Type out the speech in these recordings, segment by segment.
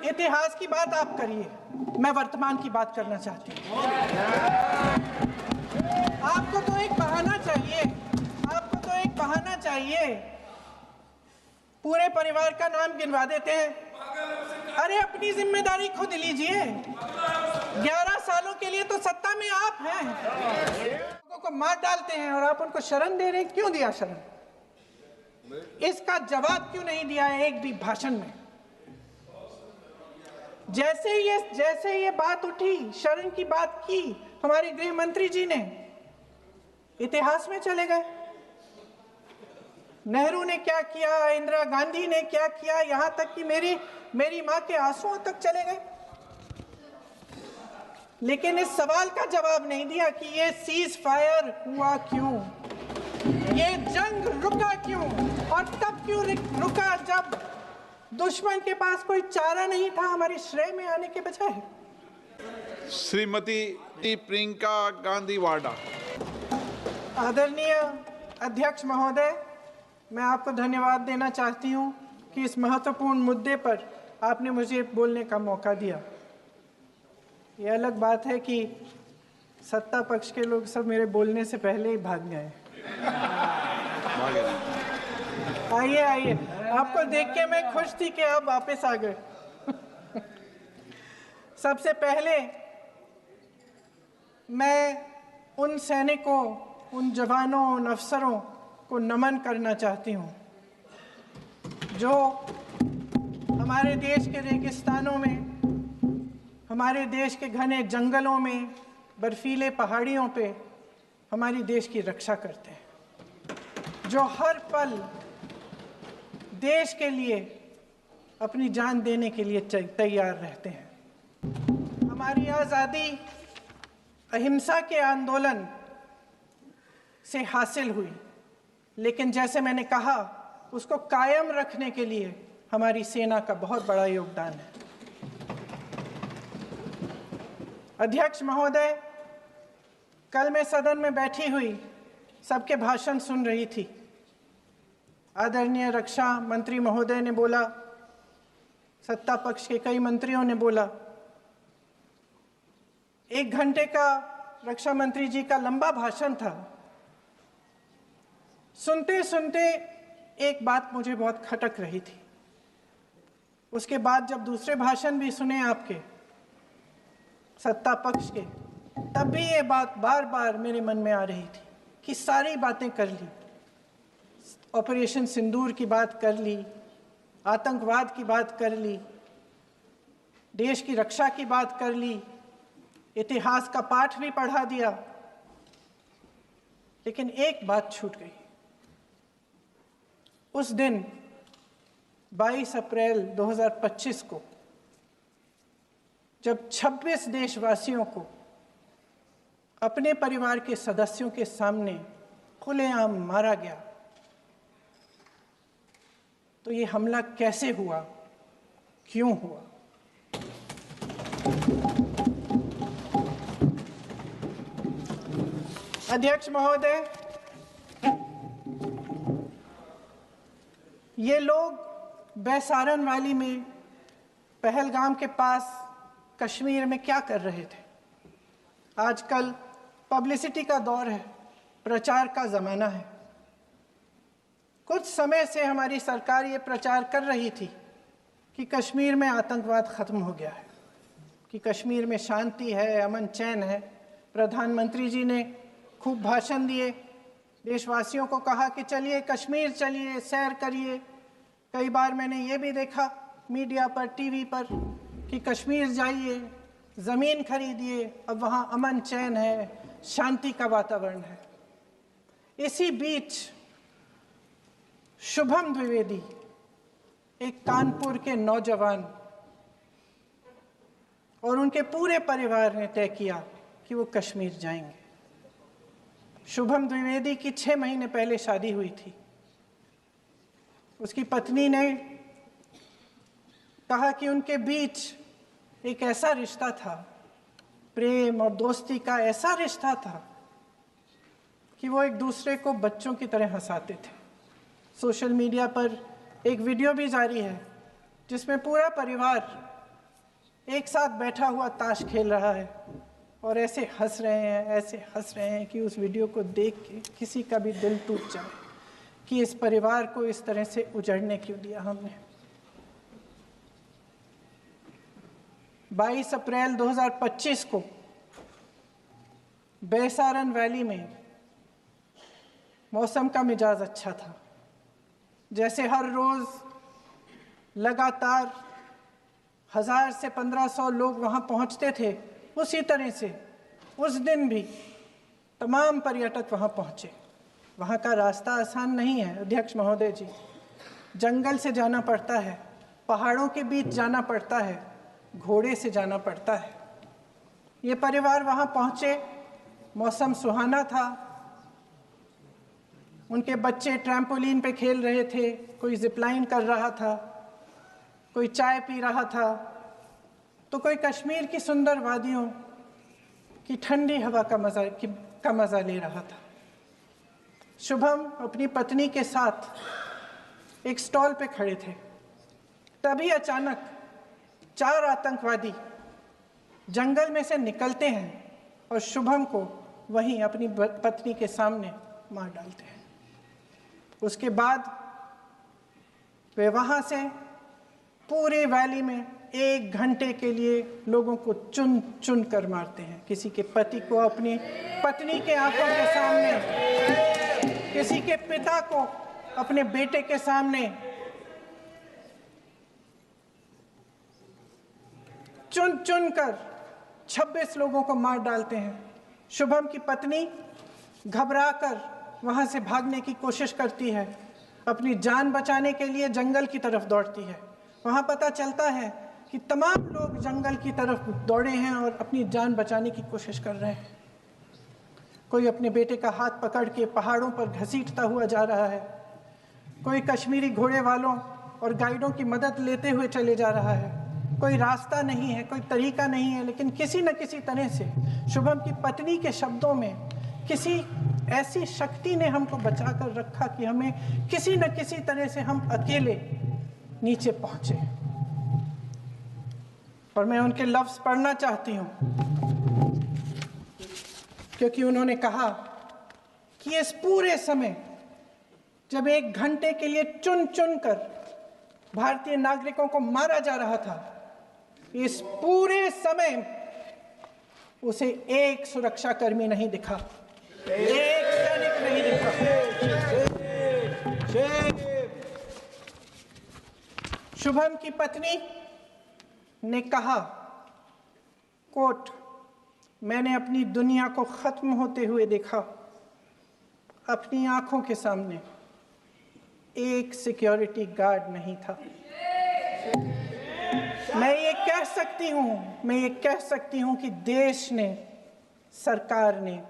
इतिहास की बात आप करिए, मैं वर्तमान की बात करना चाहती हूँ। आपको तो एक बहाना चाहिए, आपको तो एक बहाना चाहिए। पूरे परिवार का नाम गिनवा देते हैं। अरे अपनी जिम्मेदारी खुद लीजिए। 11 सालों के लिए तो सत्ता में आप हैं, लोगों को मार डालते हैं और आप उनको शरण दे रहे हैं। क्यों दिया शरण? इसका जवाब क्यों नहीं दिया है एक भी भाषण में? जैसे ये बात उठी, शरण की बात की, हमारे गृह मंत्री जी ने इतिहास में चले गए। नेहरू ने क्या किया, इंदिरा गांधी ने क्या किया, यहां तक कि मेरी मां के आंसुओं तक चले गए। लेकिन इस सवाल का जवाब नहीं दिया कि ये सीज फायर हुआ क्यों, ये जंग रुका क्यों, और तब क्यों रुका जब दुश्मन के पास कोई चारा नहीं था हमारी श्रेय में आने के बजाय। श्रीमती प्रियंका गांधी वाड्रा। आदरणीय अध्यक्ष महोदय, मैं आपको धन्यवाद देना चाहती हूं कि इस महत्वपूर्ण मुद्दे पर आपने मुझे बोलने का मौका दिया। ये अलग बात है कि सत्ता पक्ष के लोग सब मेरे बोलने से पहले ही भाग गए। आइए आइए, आपको देख के मैं खुश थी कि आप वापस आ गए। सबसे पहले मैं उन सैनिकों, उन जवानों, उन अफसरों को नमन करना चाहती हूँ जो हमारे देश के रेगिस्तानों में, हमारे देश के घने जंगलों में, बर्फीले पहाड़ियों पे हमारी देश की रक्षा करते हैं, जो हर पल देश के लिए अपनी जान देने के लिए तैयार रहते हैं। हमारी आज़ादी अहिंसा के आंदोलन से हासिल हुई, लेकिन जैसे मैंने कहा, उसको कायम रखने के लिए हमारी सेना का बहुत बड़ा योगदान है। अध्यक्ष महोदय, कल मैं सदन में बैठी हुई सबके भाषण सुन रही थी। आदरणीय रक्षा मंत्री महोदय ने बोला, सत्ता पक्ष के कई मंत्रियों ने बोला। 1 घंटे का रक्षा मंत्री जी का लंबा भाषण था। सुनते सुनते एक बात मुझे बहुत खटक रही थी। उसके बाद जब दूसरे भाषण भी सुने आपके सत्ता पक्ष के, तब भी ये बात बार बार मेरे मन में आ रही थी कि सारी बातें कर ली, ऑपरेशन सिंदूर की बात कर ली, आतंकवाद की बात कर ली, देश की रक्षा की बात कर ली, इतिहास का पाठ भी पढ़ा दिया, लेकिन एक बात छूट गई। उस दिन 22 अप्रैल 2025 को जब 26 देशवासियों को अपने परिवार के सदस्यों के सामने खुलेआम मारा गया, तो ये हमला कैसे हुआ, क्यों हुआ? अध्यक्ष महोदय, ये लोग बैसारन वैली में, पहलगाम के पास कश्मीर में क्या कर रहे थे? आजकल पब्लिसिटी का दौर है, प्रचार का ज़माना है। कुछ समय से हमारी सरकार ये प्रचार कर रही थी कि कश्मीर में आतंकवाद ख़त्म हो गया है, कि कश्मीर में शांति है, अमन चैन है। प्रधानमंत्री जी ने खूब भाषण दिए, देशवासियों को कहा कि चलिए कश्मीर चलिए, सैर करिए। कई बार मैंने ये भी देखा मीडिया पर, टीवी पर, कि कश्मीर जाइए, ज़मीन खरीदिए, अब वहाँ अमन चैन है, शांति का वातावरण है। इसी बीच शुभम द्विवेदी, एक कानपुर के नौजवान, और उनके पूरे परिवार ने तय किया कि वो कश्मीर जाएंगे। शुभम द्विवेदी की 6 महीने पहले शादी हुई थी। उसकी पत्नी ने कहा कि उनके बीच एक ऐसा रिश्ता था, प्रेम और दोस्ती का ऐसा रिश्ता था कि वो एक दूसरे को बच्चों की तरह हंसाते थे। सोशल मीडिया पर एक वीडियो भी जारी है जिसमें पूरा परिवार एक साथ बैठा हुआ ताश खेल रहा है और ऐसे हंस रहे हैं कि उस वीडियो को देख के किसी का भी दिल टूट जाए कि इस परिवार को इस तरह से उजड़ने क्यों दिया हमने। 22 अप्रैल 2025 को बैसारन वैली में मौसम का मिजाज अच्छा था। जैसे हर रोज लगातार 1000 से 1500 लोग वहां पहुंचते थे, उसी तरह से उस दिन भी तमाम पर्यटक वहां पहुंचे। वहां का रास्ता आसान नहीं है अध्यक्ष महोदय जी, जंगल से जाना पड़ता है, पहाड़ों के बीच जाना पड़ता है, घोड़े से जाना पड़ता है। ये परिवार वहां पहुंचे, मौसम सुहाना था, उनके बच्चे ट्रैम्पोलिन पे खेल रहे थे, कोई जिपलाइन कर रहा था, कोई चाय पी रहा था, तो कोई कश्मीर की सुंदर वादियों की ठंडी हवा का मज़ा ले रहा था। शुभम अपनी पत्नी के साथ एक स्टॉल पे खड़े थे। तभी अचानक 4 आतंकवादी जंगल में से निकलते हैं और शुभम को वहीं अपनी पत्नी के सामने मार डालते हैं। उसके बाद वे वहां से पूरे वैली में 1 घंटे के लिए लोगों को चुन चुन कर मारते हैं। किसी के पति को अपनी पत्नी के आंखों के सामने, किसी के पिता को अपने बेटे के सामने, चुन चुन कर 26 लोगों को मार डालते हैं। शुभम की पत्नी घबराकर वहां से भागने की कोशिश करती है, अपनी जान बचाने के लिए जंगल की तरफ दौड़ती है। वहां पता चलता है कि तमाम लोग जंगल की तरफ दौड़े हैं और अपनी जान बचाने की कोशिश कर रहे हैं। कोई अपने बेटे का हाथ पकड़ के पहाड़ों पर घसीटता हुआ जा रहा है, कोई कश्मीरी घोड़े वालों और गाइडों की मदद लेते हुए चले जा रहा है। कोई रास्ता नहीं है, कोई तरीका नहीं है, लेकिन किसी न किसी तरह से शुभम की पत्नी के शब्दों में किसी ऐसी शक्ति ने हमको बचा कर रखा कि हमें किसी न किसी तरह से हम अकेले नीचे पहुंचे। और मैं उनके लफ्ज पढ़ना चाहती हूं, क्योंकि उन्होंने कहा कि इस पूरे समय जब 1 घंटे के लिए चुन चुन कर भारतीय नागरिकों को मारा जा रहा था, इस पूरे समय उसे एक सुरक्षाकर्मी नहीं दिखा, एक सैनिक नहीं दिखा। शुभम की पत्नी ने कहा, कोट, मैंने अपनी दुनिया को खत्म होते हुए देखा। अपनी आंखों के सामने एक सिक्योरिटी गार्ड नहीं था। मैं ये कह सकती हूं कि देश ने, सरकार ने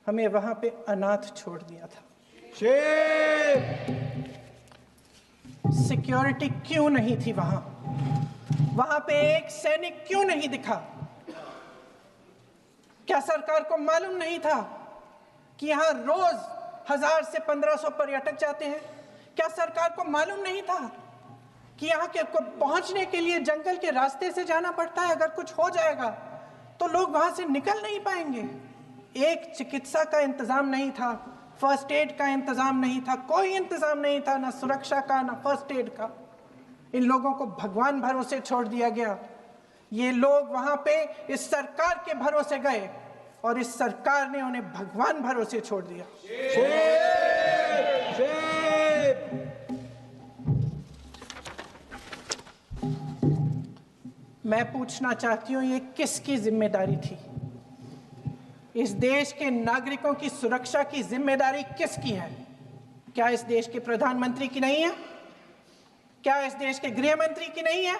हमें वहां पे अनाथ छोड़ दिया था। सिक्योरिटी क्यों नहीं थी वहां? वहां पे एक सैनिक क्यों नहीं दिखा? क्या सरकार को मालूम नहीं था कि यहां रोज 1000 से 1500 पर्यटक जाते हैं? क्या सरकार को मालूम नहीं था कि यहाँ के को पहुंचने के लिए जंगल के रास्ते से जाना पड़ता है? अगर कुछ हो जाएगा तो लोग वहां से निकल नहीं पाएंगे। एक चिकित्सा का इंतजाम नहीं था, फर्स्ट एड का इंतजाम नहीं था, कोई इंतजाम नहीं था, ना सुरक्षा का ना फर्स्ट एड का। इन लोगों को भगवान भरोसे छोड़ दिया गया। ये लोग वहां पे इस सरकार के भरोसे गए और इस सरकार ने उन्हें भगवान भरोसे छोड़ दिया। मैं पूछना चाहती हूं, ये किसकी जिम्मेदारी थी? इस देश के नागरिकों की सुरक्षा की जिम्मेदारी किसकी है? क्या इस देश के प्रधानमंत्री की नहीं है? क्या इस देश के गृह मंत्री की नहीं है?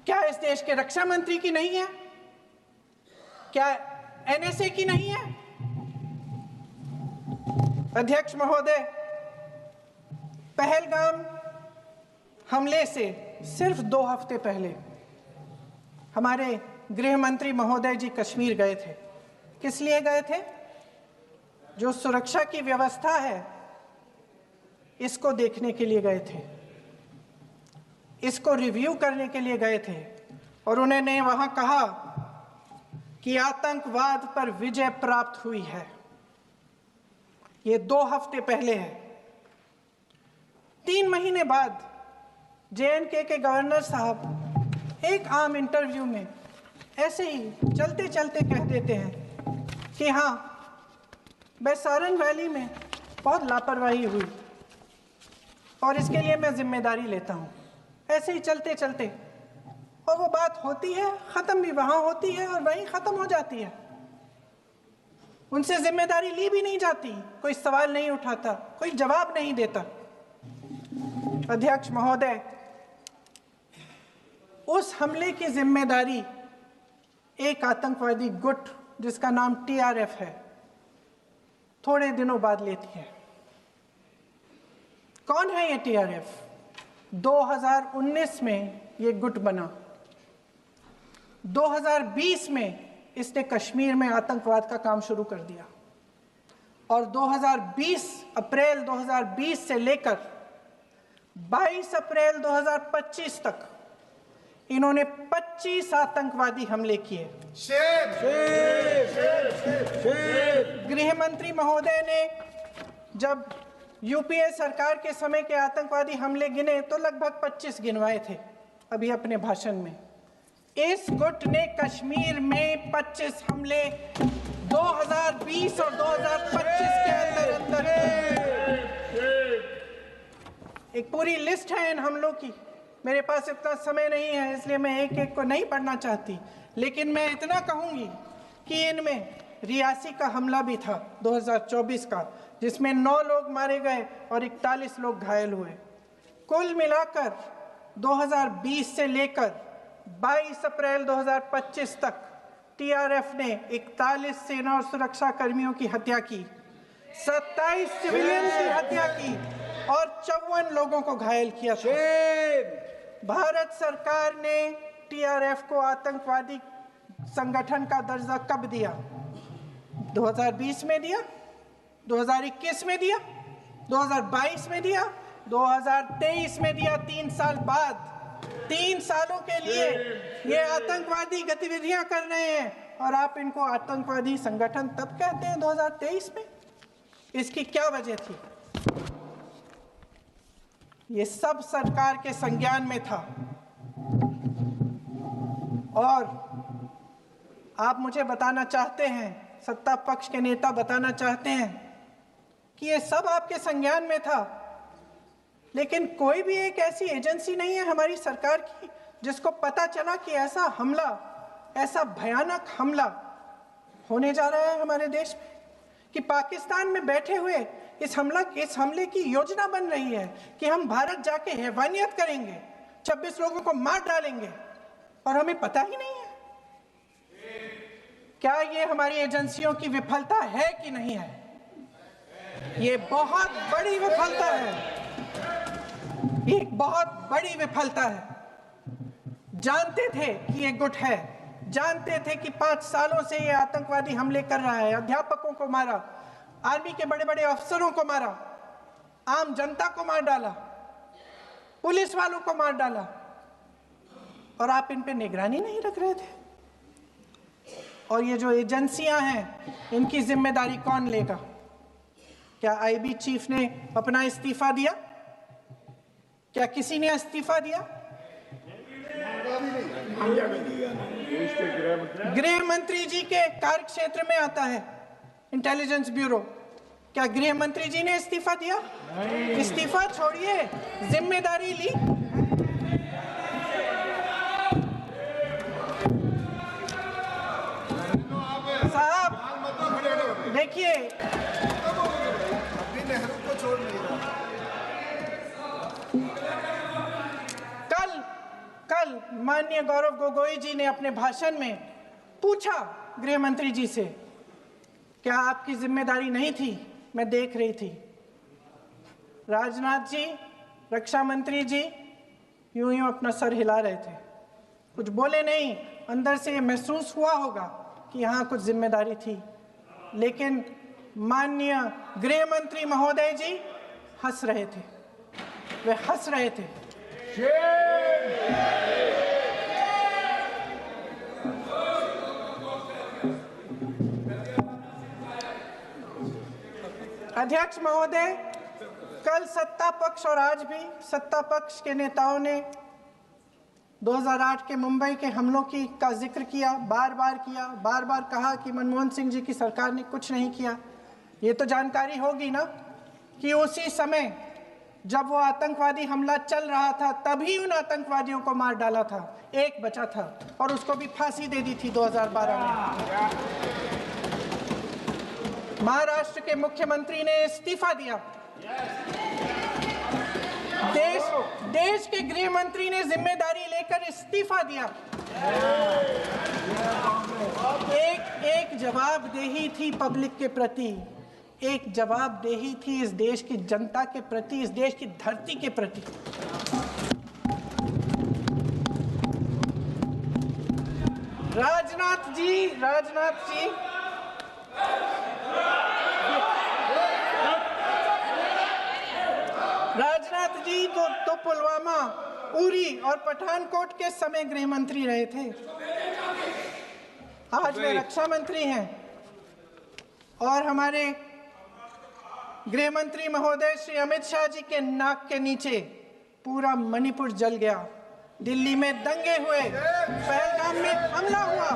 क्या इस देश के रक्षा मंत्री की नहीं है? क्या एनएसए की नहीं है? अध्यक्ष महोदय, पहलगाम हमले से सिर्फ 2 हफ्ते पहले हमारे गृह मंत्री महोदय जी कश्मीर गए थे। किस लिए गए थे? जो सुरक्षा की व्यवस्था है इसको देखने के लिए गए थे। इसको रिव्यू करने के लिए गए थे और उन्होंने वहां कहा कि आतंकवाद पर विजय प्राप्त हुई है। ये 2 हफ्ते पहले है। 3 महीने बाद JNK के गवर्नर साहब एक आम इंटरव्यू में ऐसे ही चलते चलते कह देते हैं कि हाँ, बैसारन वैली में बहुत लापरवाही हुई और इसके लिए मैं जिम्मेदारी लेता हूँ। ऐसे ही चलते चलते, और वो बात होती है, ख़त्म भी वहाँ होती है और वहीं ख़त्म हो जाती है। उनसे जिम्मेदारी ली भी नहीं जाती, कोई सवाल नहीं उठाता, कोई जवाब नहीं देता। अध्यक्ष महोदय, उस हमले की जिम्मेदारी एक आतंकवादी गुट जिसका नाम TRF है थोड़े दिनों बाद लेती है। कौन है ये TRF? 2019 में ये गुट बना। 2020 में इसने कश्मीर में आतंकवाद का काम शुरू कर दिया और अप्रैल 2020 से लेकर 22 अप्रैल 2025 तक इन्होंने 25 आतंकवादी हमले किए। गृह मंत्री महोदय ने जब UPA सरकार के समय के आतंकवादी हमले गिने तो लगभग 25 गिनवाए थे अभी अपने भाषण में। इस गुट ने कश्मीर में 25 हमले 2020 और 2025 के अंदर एक पूरी लिस्ट है इन हमलों की। मेरे पास इतना समय नहीं है इसलिए मैं एक एक को नहीं पढ़ना चाहती, लेकिन मैं इतना कहूंगी कि इनमें रियासी का हमला भी था 2024 का, जिसमें 9 लोग मारे गए और 41 लोग घायल हुए। कुल मिलाकर 2020 से लेकर 22 अप्रैल 2025 तक TRF ने 41 सेना और सुरक्षा कर्मियों की हत्या की, 27 सिविलियन की हत्या की और 54 लोगों को घायल किया था। भारत सरकार ने TRF को आतंकवादी संगठन का दर्जा कब दिया? 2020 में दिया, 2021 में दिया, 2022 में दिया, 2023 में दिया। 3 साल बाद, 3 सालों के लिए ये आतंकवादी गतिविधियां कर रहे हैं और आप इनको आतंकवादी संगठन तब कहते हैं 2023 में? इसकी क्या वजह थी? ये सब सरकार के संज्ञान में था और आप मुझे बताना चाहते हैं, सत्ता पक्ष के नेता बताना चाहते हैं कि ये सब आपके संज्ञान में था, लेकिन कोई भी एक ऐसी एजेंसी नहीं है हमारी सरकार की जिसको पता चला कि ऐसा हमला, ऐसा भयानक हमला होने जा रहा है हमारे देश में, कि पाकिस्तान में बैठे हुए इस हमले की योजना बन रही है कि हम भारत जाके हैवानियत करेंगे, 26 लोगों को मार डालेंगे और हमें पता ही नहीं है। क्या ये हमारी एजेंसियों की विफलता है कि नहीं है? ये बहुत बड़ी विफलता है, एक बहुत बड़ी विफलता है। जानते थे कि ये गुट है, जानते थे कि 5 सालों से ये आतंकवादी हमले कर रहा है, अध्यापकों को मारा, आर्मी के बड़े बड़े अफसरों को मारा, आम जनता को मार डाला, पुलिस वालों को मार डाला, और आप इन पे निगरानी नहीं रख रहे थे। और ये जो एजेंसियां हैं, इनकी जिम्मेदारी कौन लेगा? क्या IB चीफ ने अपना इस्तीफा दिया? क्या किसी ने इस्तीफा दिया? गृह मंत्री जी के कार्य क्षेत्र में आता है इंटेलिजेंस ब्यूरो। क्या गृह मंत्री जी ने इस्तीफा दिया? इस्तीफा छोड़िए, जिम्मेदारी ली। साहब देखिए, कल माननीय गौरव गोगोई जी ने अपने भाषण में पूछा गृह मंत्री जी से, क्या आपकी जिम्मेदारी नहीं थी? मैं देख रही थी। राजनाथ जी, रक्षा मंत्री जी यूं अपना सर हिला रहे थे, कुछ बोले नहीं। अंदर से ये महसूस हुआ होगा कि यहाँ कुछ जिम्मेदारी थी, लेकिन माननीय गृह मंत्री महोदय जी हंस रहे थे, वे हंस रहे थे। अध्यक्ष महोदय, कल सत्ता पक्ष और आज भी सत्ता पक्ष के नेताओं ने 2008 के मुंबई के हमलों का जिक्र किया, बार बार कहा कि मनमोहन सिंह जी की सरकार ने कुछ नहीं किया। ये तो जानकारी होगी ना कि उसी समय जब वो आतंकवादी हमला चल रहा था तभी उन आतंकवादियों को मार डाला था, एक बचा था और उसको भी फांसी दे दी थी 2012 में। महाराष्ट्र के मुख्यमंत्री ने इस्तीफा दिया। देश के गृह मंत्री ने जिम्मेदारी लेकर इस्तीफा दिया। एक जवाबदेही थी पब्लिक के प्रति, एक जवाबदेही थी इस देश की जनता के प्रति, इस देश की धरती के प्रति। राजनाथ जी तो पुलवामा, उरी और पठानकोट के समय गृह मंत्री रहे थे। आज वे रक्षा मंत्री हैं और हमारे गृह मंत्री महोदय श्री अमित शाह जी के नाक के नीचे पूरा मणिपुर जल गया, दिल्ली में दंगे हुए, पहलगाम में हमला हुआ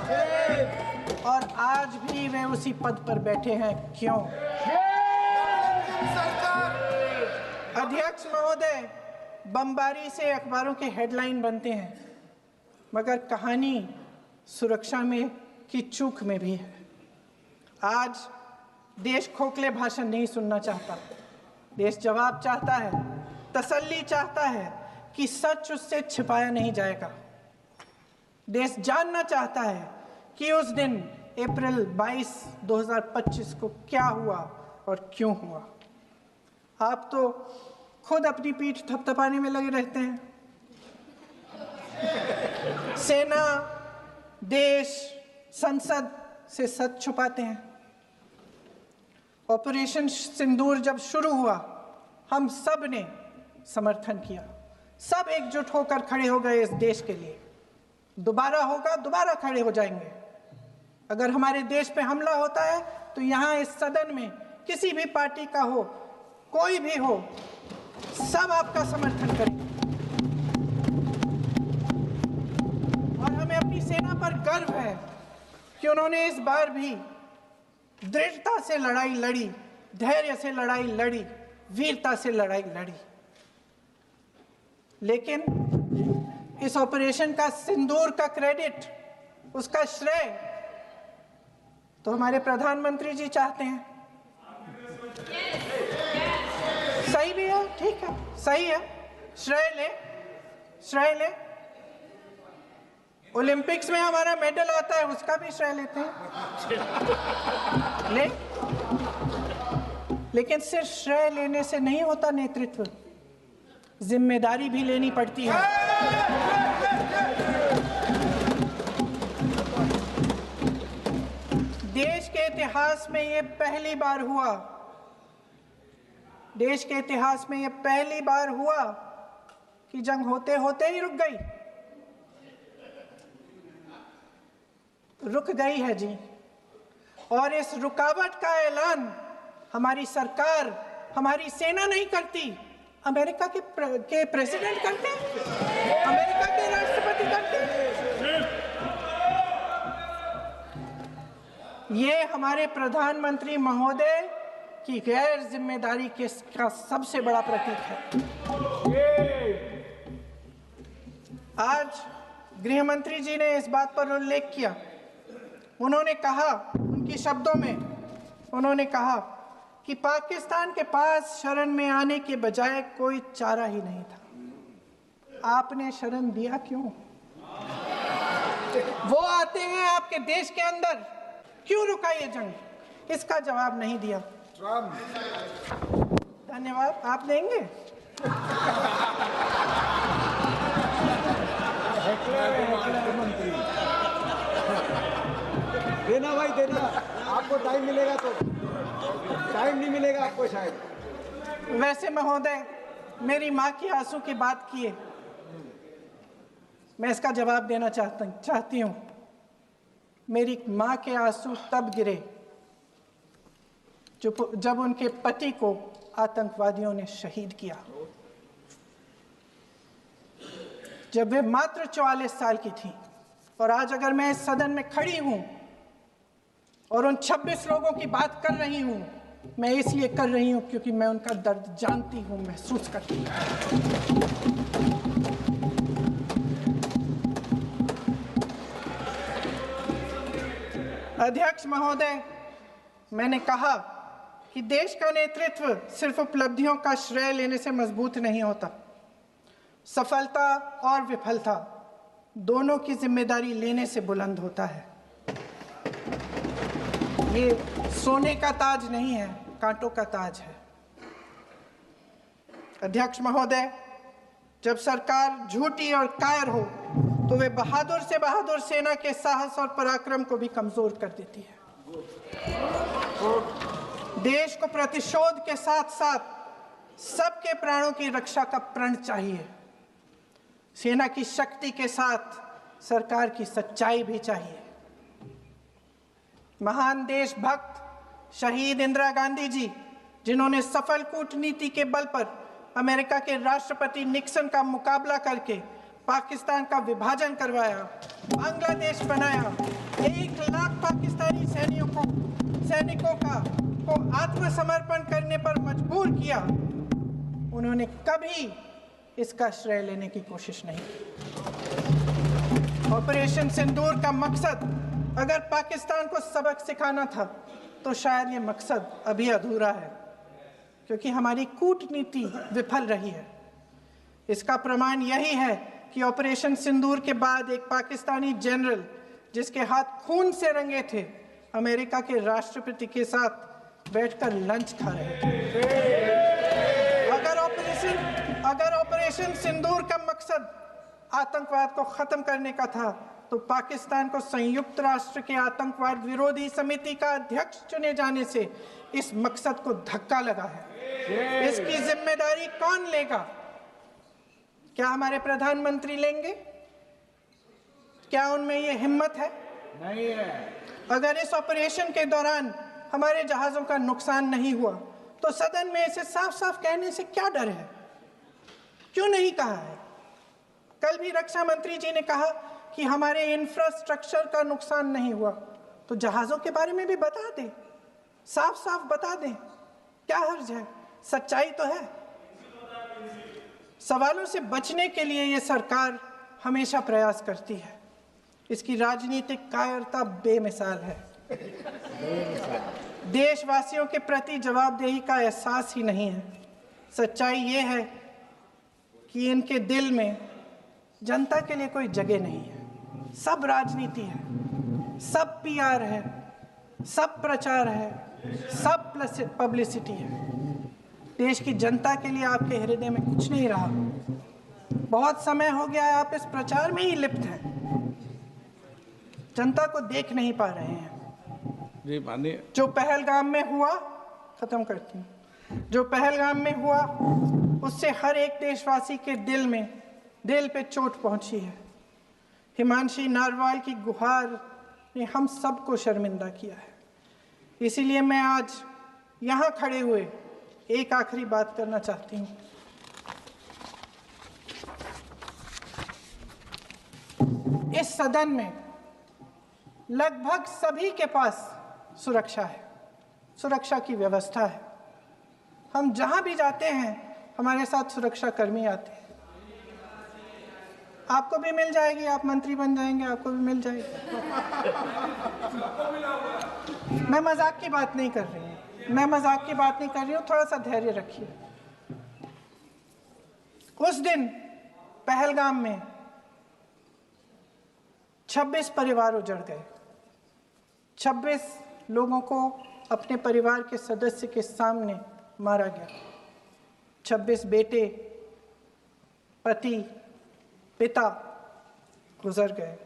और आज भी वे उसी पद पर बैठे हैं। क्यों? अध्यक्ष महोदय, बमबारी से अखबारों के हेडलाइन बनते हैं, मगर कहानी सुरक्षा में की चूक में भी है। आज देश खोखले भाषण नहीं सुनना चाहता, देश जवाब चाहता है, तसल्ली चाहता है कि सच उससे छिपाया नहीं जाएगा। देश जानना चाहता है कि उस दिन अप्रैल 22, 2025 को क्या हुआ और क्यों हुआ। आप तो खुद अपनी पीठ थपथपाने में लगे रहते हैं। सेना, देश, संसद से सच छुपाते हैं। ऑपरेशन सिंदूर जब शुरू हुआ, हम सब ने समर्थन किया, सब एकजुट होकर खड़े हो गए इस देश के लिए। दोबारा होगा, दोबारा खड़े हो जाएंगे। अगर हमारे देश पे हमला होता है तो यहाँ इस सदन में किसी भी पार्टी का हो, कोई भी हो, सब आपका समर्थन करेंगे। और हमें अपनी सेना पर गर्व है कि उन्होंने इस बार भी दृढ़ता से लड़ाई लड़ी, धैर्य से लड़ाई लड़ी, वीरता से लड़ाई लड़ी। लेकिन इस ऑपरेशन का सिंदूर का क्रेडिट, उसका श्रेय तो हमारे प्रधानमंत्री जी चाहते हैं। सही भी है, ठीक है, सही है, श्रेय ले। ओलंपिक्स में हमारा मेडल आता है, उसका भी श्रेय लेते हैं, लेकिन सिर्फ श्रेय लेने से नहीं होता नेतृत्व, जिम्मेदारी भी लेनी पड़ती है। देश के इतिहास में ये पहली बार हुआ, देश के इतिहास में ये पहली बार हुआ कि जंग होते होते ही रुक गई है जी। और इस रुकावट का ऐलान हमारी सरकार, हमारी सेना नहीं करती, अमेरिका के प्रेसिडेंट करते हैं, अमेरिका के राष्ट्रपति करते हैं। ये हमारे प्रधानमंत्री महोदय की गैर जिम्मेदारी का सबसे बड़ा प्रतीक है। आज गृह मंत्री जी ने इस बात पर उल्लेख किया। उन्होंने कहा, उनके शब्दों में उन्होंने कहा कि पाकिस्तान के पास शरण में आने के बजाय कोई चारा ही नहीं था। आपने शरण दिया क्यों? वो आते हैं आपके देश के अंदर, क्यों रुका ये जंग? इसका जवाब नहीं दिया। धन्यवाद, आप देंगे? देना भाई, देना। आपको टाइम मिलेगा तो, टाइम नहीं मिलेगा आपको शायद। वैसे महोदय, मेरी माँ की आंसू की बात किए मैं इसका जवाब देना चाहती हूँ। मेरी माँ के आंसू तब गिरे जब उनके पति को आतंकवादियों ने शहीद किया, जब वे मात्र 44 साल की थी। और आज अगर मैं इस सदन में खड़ी हूँ और उन 26 लोगों की बात कर रही हूँ, मैं इसलिए कर रही हूँ क्योंकि मैं उनका दर्द जानती हूँ, महसूस करती हूँ। अध्यक्ष महोदय, मैंने कहा कि देश का नेतृत्व सिर्फ उपलब्धियों का श्रेय लेने से मजबूत नहीं होता। सफलता और विफलता दोनों की जिम्मेदारी लेने से बुलंद होता है। ये सोने का ताज नहीं है, कांटों का ताज है। अध्यक्ष महोदय, जब सरकार झूठी और कायर हो तो वे बहादुर से बहादुर सेना के साहस और पराक्रम को भी कमजोर कर देती है। देश को प्रतिशोध के साथ साथ सबके प्राणों की रक्षा का प्रण चाहिए। सेना की शक्ति के साथ सरकार की सच्चाई भी चाहिए। महान देशभक्त शहीद इंदिरा गांधी जी, जिन्होंने सफल कूटनीति के बल पर अमेरिका के राष्ट्रपति निक्सन का मुकाबला करके पाकिस्तान का विभाजन करवाया, बांग्लादेश बनाया, 1 लाख पाकिस्तानी सैनिकों को आत्मसमर्पण करने पर मजबूर किया, उन्होंने कभी इसका श्रेय लेने की कोशिश नहीं की। ऑपरेशन सिंदूर का मकसद अगर पाकिस्तान को सबक सिखाना था तो शायद ये मकसद अभी अधूरा है, क्योंकि हमारी कूटनीति विफल रही है। इसका प्रमाण यही है कि ऑपरेशन सिंदूर के बाद एक पाकिस्तानी जनरल, जिसके हाथ खून से रंगे थे, अमेरिका के राष्ट्रपति के साथ बैठकर लंच खा रहे थे। अगर ऑपरेशन सिंदूर का मकसद आतंकवाद को खत्म करने का था तो पाकिस्तान को संयुक्त राष्ट्र के आतंकवाद विरोधी समिति का अध्यक्ष चुने जाने से इस मकसद को धक्का लगा है। इसकी जिम्मेदारी कौन लेगा? क्या हमारे प्रधानमंत्री लेंगे? क्या उनमें ये हिम्मत है? नहीं है। अगर इस ऑपरेशन के दौरान हमारे जहाजों का नुकसान नहीं हुआ तो सदन में इसे साफ साफ कहने से क्या डर है? क्यों नहीं कहा है? कल भी रक्षा मंत्री जी ने कहा कि हमारे इंफ्रास्ट्रक्चर का नुकसान नहीं हुआ, तो जहाजों के बारे में भी बता दें, साफ साफ बता दें, क्या हर्ज है? सच्चाई तो है। सवालों से बचने के लिए ये सरकार हमेशा प्रयास करती है। इसकी राजनीतिक कायरता बेमिसाल है। देशवासियों के प्रति जवाबदेही का एहसास ही नहीं है। सच्चाई ये है कि इनके दिल में जनता के लिए कोई जगह नहीं है। सब राजनीति है, सब पीआर है, सब प्रचार है, सब पब्लिसिटी है। देश की जनता के लिए आपके हृदय में कुछ नहीं रहा। बहुत समय हो गया है आप इस प्रचार में ही लिप्त हैं, जनता को देख नहीं पा रहे हैं। जी मानिए। जो पहलगाम में हुआ, खत्म करती हूँ, जो पहलगाम में हुआ उससे हर एक देशवासी के दिल पे चोट पहुंची है। हिमांशी नारवाल की गुहार ने हम सबको शर्मिंदा किया है। इसीलिए मैं आज यहाँ खड़े हुए एक आखिरी बात करना चाहती हूँ। इस सदन में लगभग सभी के पास सुरक्षा है, सुरक्षा की व्यवस्था है। हम जहाँ भी जाते हैं हमारे साथ सुरक्षा कर्मी आते हैं। आपको भी मिल जाएगी, आप मंत्री बन जाएंगे, आपको भी मिल जाएगी। मैं मजाक की बात नहीं कर रही हूँ, थोड़ा सा धैर्य रखिए। उस दिन पहलगाम में 26 परिवार उजड़ गए। 26 लोगों को अपने परिवार के सदस्य के सामने मारा गया। 26 बेटे, पति, पिता गुजर गए।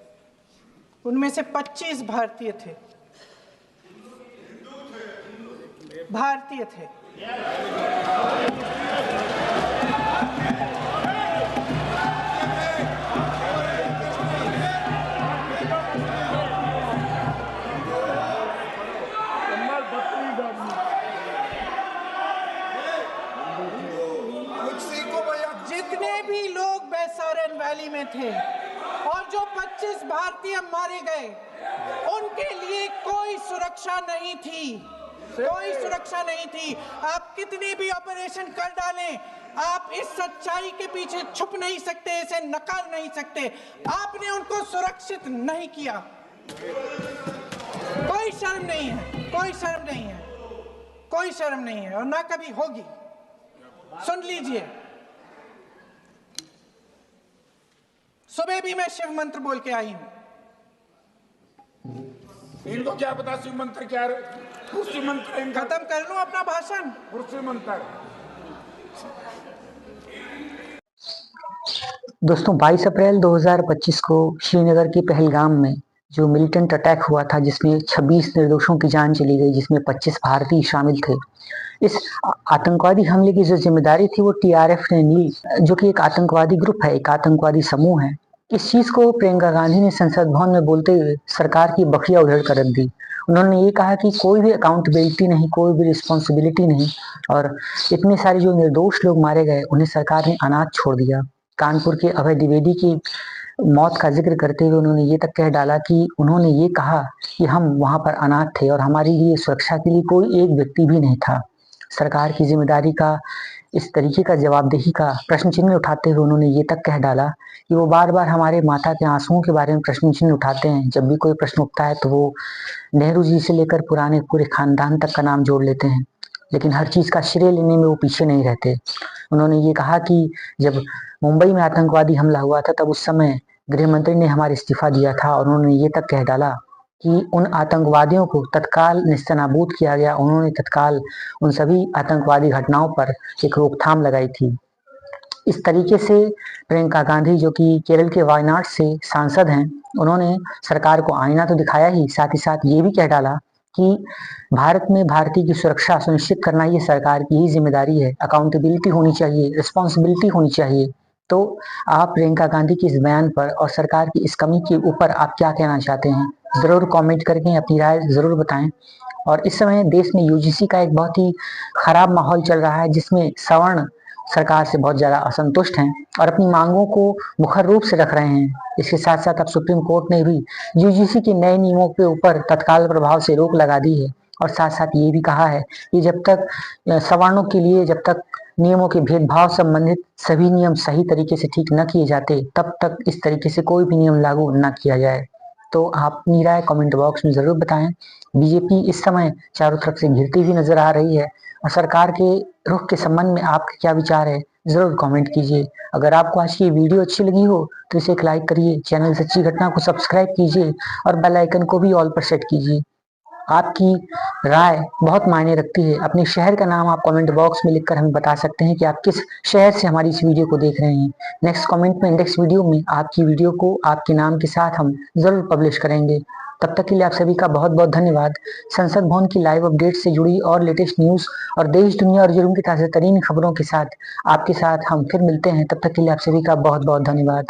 उनमें से 25 भारतीय थे। और जो 25 भारतीय मारे गए उनके लिए कोई सुरक्षा नहीं थी, कोई सुरक्षा नहीं थी। आप कितने भी ऑपरेशन कर डालें, आप इस सच्चाई के पीछे छुप नहीं सकते, इसे नकार नहीं सकते। आपने उनको सुरक्षित नहीं किया। कोई शर्म नहीं है, कोई शर्म नहीं है, कोई शर्म नहीं है और ना कभी होगी। सुन लीजिए, सुबह भी मैं शिव मंत्र बोल के आई हूं। इनको क्या पता शिव मंत्र क्या है? शिव मंत्र खत्म कर लूं अपना भाषण? शिव मंत्र। दोस्तों 22 अप्रैल 2025 को श्रीनगर के पहलगाम में जो मिलिटेंट अटैक हुआ था, जिसमें 26 निर्दोषों की जान चली गई, जिसमें 25 भारतीय शामिल थे। इस आतंकवादी हमले की जो जिम्मेदारी थी वो टीआरएफ ने ली, जो कि एक आतंकवादी ग्रुप है, एक आतंकवादी समूह है। इस चीज को प्रियंका गांधी ने संसद भवन में बोलते हुए सरकार की बखिया उधेड़ कर रख दी। उन्होंने ये कहा कि कोई भी अकाउंटेबिलिटी नहीं, कोई भी रिस्पॉन्सिबिलिटी नहीं, और इतने सारे जो निर्दोष लोग मारे गए उन्हें सरकार ने अनाथ छोड़ दिया। कानपुर के अभय द्विवेदी की मौत का जिक्र करते हुए उन्होंने ये तक कह डाला कि उन्होंने ये कहा कि हम वहां पर अनाथ थे और हमारे लिए सुरक्षा के लिए कोई एक व्यक्ति भी नहीं था। सरकार की जिम्मेदारी का, इस तरीके का जवाबदेही का प्रश्न चिन्ह उठाते हुए उन्होंने ये तक कह डाला कि वो बार बार हमारे माता के आंसुओं के बारे में प्रश्न चिन्ह उठाते हैं। जब भी कोई प्रश्न उठता है तो वो नेहरू जी से लेकर पुराने पूरे खानदान तक का नाम जोड़ लेते हैं, लेकिन हर चीज का श्रेय लेने में वो पीछे नहीं रहते। उन्होंने ये कहा कि जब मुंबई में आतंकवादी हमला हुआ था तब उस समय गृह मंत्री ने हमारा इस्तीफा दिया था, और उन्होंने ये तक कह डाला कि उन आतंकवादियों को तत्काल नेस्तनाबूद किया गया। उन्होंने तत्काल उन सभी आतंकवादी घटनाओं पर एक रोकथाम लगाई थी। इस तरीके से प्रियंका गांधी, जो कि केरल के वायनाड से सांसद हैं, उन्होंने सरकार को आईना तो दिखाया ही, साथ ही साथ ये भी कह डाला कि भारत में भारतीय की सुरक्षा सुनिश्चित करना ये सरकार की ही जिम्मेदारी है। अकाउंटेबिलिटी होनी चाहिए, रिस्पॉन्सिबिलिटी होनी चाहिए। तो आप प्रियंका गांधी के इस बयान पर और सरकार की इस कमी के ऊपर आप क्या कहना चाहते हैं? जरूर कमेंट करके अपनी राय जरूर बताएं। और इस समय देश में यूजीसी का एक बहुत ही खराब माहौल चल रहा है, जिसमें सवर्ण सरकार से बहुत ज्यादा असंतुष्ट हैं और अपनी मांगों को मुखर रूप से रख रहे हैं। इसके साथ साथ अब सुप्रीम कोर्ट ने भी यूजीसी के नए नियमों के ऊपर तत्काल प्रभाव से रोक लगा दी है, और साथ साथ ये भी कहा है कि जब तक सवर्णों के लिए, जब तक नियमों के भेदभाव संबंधित सभी नियम सही तरीके से ठीक न किए जाते, तब तक इस तरीके से कोई भी नियम लागू न किया जाए। तो आप अपनी राय कमेंट बॉक्स में जरूर बताएं। बीजेपी इस समय चारों तरफ से घिरती हुई नजर आ रही है, और सरकार के रुख के संबंध में आपके क्या विचार है जरूर कमेंट कीजिए। अगर आपको आज की वीडियो अच्छी लगी हो तो इसे एक लाइक करिए, चैनल सच्ची घटना को सब्सक्राइब कीजिए और बेल आइकन को भी ऑल पर सेट कीजिए। आपकी राय बहुत मायने रखती है। अपने शहर का नाम आप कमेंट बॉक्स में लिखकर हमें बता सकते हैं कि आप किस शहर से हमारी इस वीडियो को देख रहे हैं। नेक्स्ट कमेंट में, नेक्स्ट वीडियो में आपकी वीडियो को आपके नाम के साथ हम जरूर पब्लिश करेंगे। तब तक के लिए आप सभी का बहुत बहुत धन्यवाद। संसद भवन की लाइव अपडेट से जुड़ी और लेटेस्ट न्यूज और देश दुनिया और जुर्म की ताज़ा तरीन खबरों के साथ आपके साथ हम फिर मिलते हैं। तब तक के लिए आप सभी का बहुत बहुत धन्यवाद।